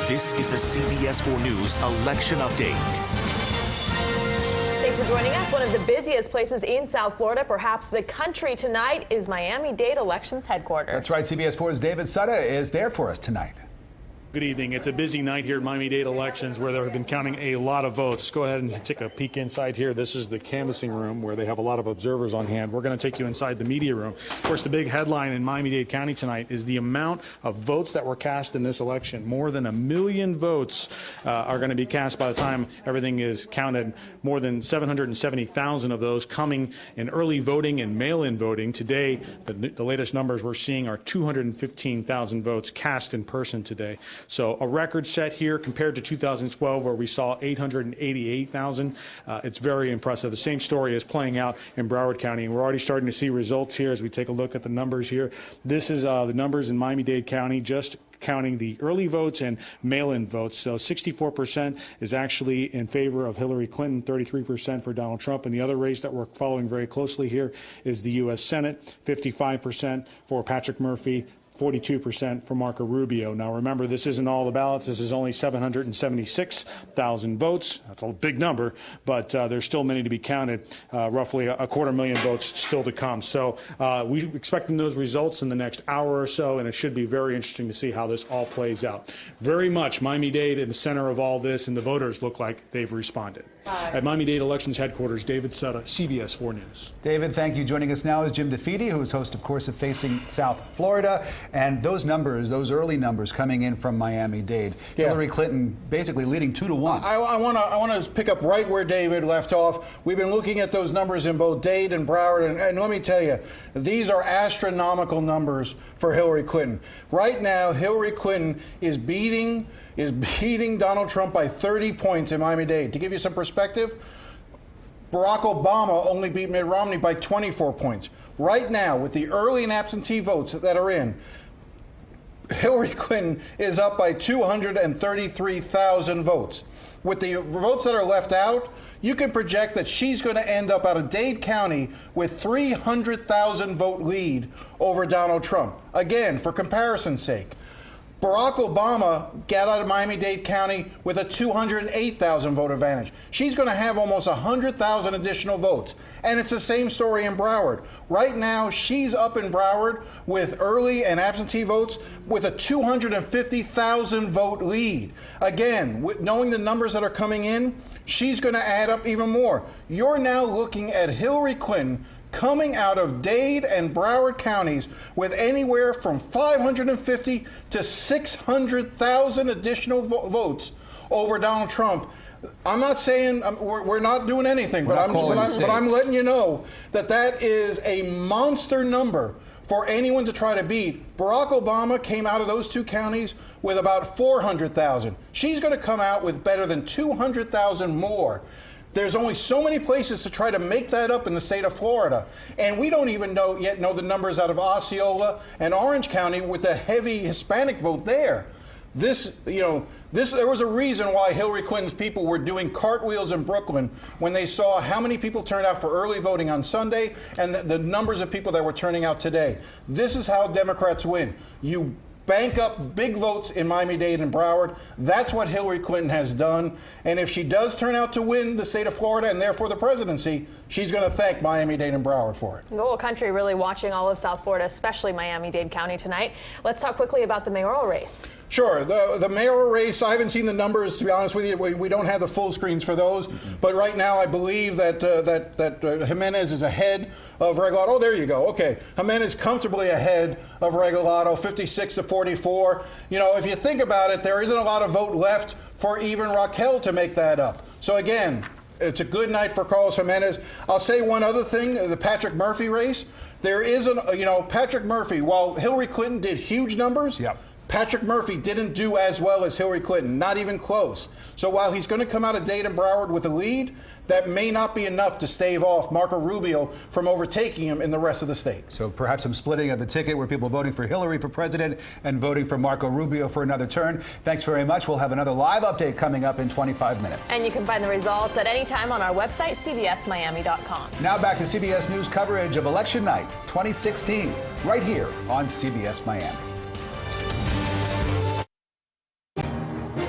This is a CBS 4 News election update. Thanks for joining us. One of the busiest places in South Florida, perhaps the country tonight, is Miami-Dade elections headquarters. That's right. CBS 4's David Sutter is there for us tonight. Good evening. It's a busy night here at Miami-Dade elections where they've been counting a lot of votes. Go ahead and take a peek inside here. This is the canvassing room where they have a lot of observers on hand. We're going to take you inside the media room. Of course, the big headline in Miami-Dade County tonight is the amount of votes that were cast in this election. More than 1 million votes are going to be cast by the time everything is counted. More than 770,000 of those coming in early voting and mail-in voting. Today, the latest numbers we're seeing are 215,000 votes cast in person today. So a record set here compared to 2012 where we saw 888,000. It's very impressive. The same story is playing out in Broward County, and we're already starting to see results here as we take a look at the numbers here. This is the numbers in Miami-Dade County, just counting the early votes and mail-in votes. So 64% is actually in favor of Hillary Clinton, 33% for Donald Trump. And the other race that we're following very closely here is the U.S. Senate, 55% for Patrick Murphy, 42% for Marco Rubio. Now, remember, this isn't all the ballots. This is only 776,000 votes. That's a big number, but there's still many to be counted. Roughly 250,000 votes still to come. So we're expecting those results in the next hour or so, and it should be very interesting to see how this all plays out. Very much Miami-Dade in the center of all this, and the voters look like they've responded. At Miami-Dade Elections Headquarters, David Sutter, CBS 4 News. David, thank you. Joining us now is Jim DeFede, who is host, of course, of Facing South Florida. And those numbers, those early numbers coming in from Miami-Dade, Hillary Clinton basically leading 2-1. I want to pick up right where David left off. We've been looking at those numbers in both Dade and Broward, and let me tell you, these are astronomical numbers for Hillary Clinton. Right now, Hillary Clinton is beating Donald Trump by 30 points in Miami-Dade. To give you some perspective, Barack Obama only beat Mitt Romney by 24 points. Right now, with the early and absentee votes that are in, Hillary Clinton is up by 233,000 votes. With the votes that are left out, you can project that she's going to end up out of Dade County with 300,000 vote lead over Donald Trump. Again, for comparison's sake, Barack Obama got out of Miami-Dade County with a 208,000 vote advantage. She's going to have almost 100,000 additional votes. And it's the same story in Broward. Right now, she's up in Broward with early and absentee votes with a 250,000 vote lead. Again, knowing the numbers that are coming in, she's going to add up even more. You're now looking at Hillary Clinton coming out of Dade and Broward counties with anywhere from 550 to 600,000 additional votes over Donald Trump. I'm not saying we're not doing anything, but I'm letting you know that that is a monster number for anyone to try to beat. Barack Obama came out of those two counties with about 400,000. She's going to come out with better than 200,000 more. There's only so many places to try to make that up in the state of Florida. And we don't even know the numbers out of Osceola and Orange County with the heavy Hispanic vote there. There was a reason why Hillary Clinton's people were doing cartwheels in Brooklyn when they saw how many people turned out for early voting on Sunday and the numbers of people that were turning out today. This is how Democrats win. You bank up big votes in Miami-Dade and Broward. That's what Hillary Clinton has done. And if she does turn out to win the state of Florida and therefore the presidency, she's going to thank Miami-Dade and Broward for it. The whole country really watching all of South Florida, especially Miami-Dade County tonight. Let's talk quickly about the mayoral race. Sure. The mayoral race, I haven't seen the numbers, to be honest with you. We don't have the full screens for those. But right now, I believe that Jimenez is ahead of Regalado. Oh, there you go. Okay. Jimenez comfortably ahead of Regalado, 56 to 44. You know, if you think about it, there isn't a lot of vote left for even Raquel to make that up. So again, it's a good night for Carlos Jimenez. I'll say one other thing, the Patrick Murphy race. There is Patrick Murphy, while Hillary Clinton did huge numbers, Patrick Murphy didn't do as well as Hillary Clinton, not even close. So while he's going to come out of Dade and Broward with a lead, that may not be enough to stave off Marco Rubio from overtaking him in the rest of the state. So perhaps some splitting of the ticket where people voting for Hillary for president and voting for Marco Rubio for another turn. Thanks very much. We'll have another live update coming up in 25 minutes. And you can find the results at any time on our website, cbsmiami.com. Now back to CBS News coverage of Election Night 2016, right here on CBS Miami.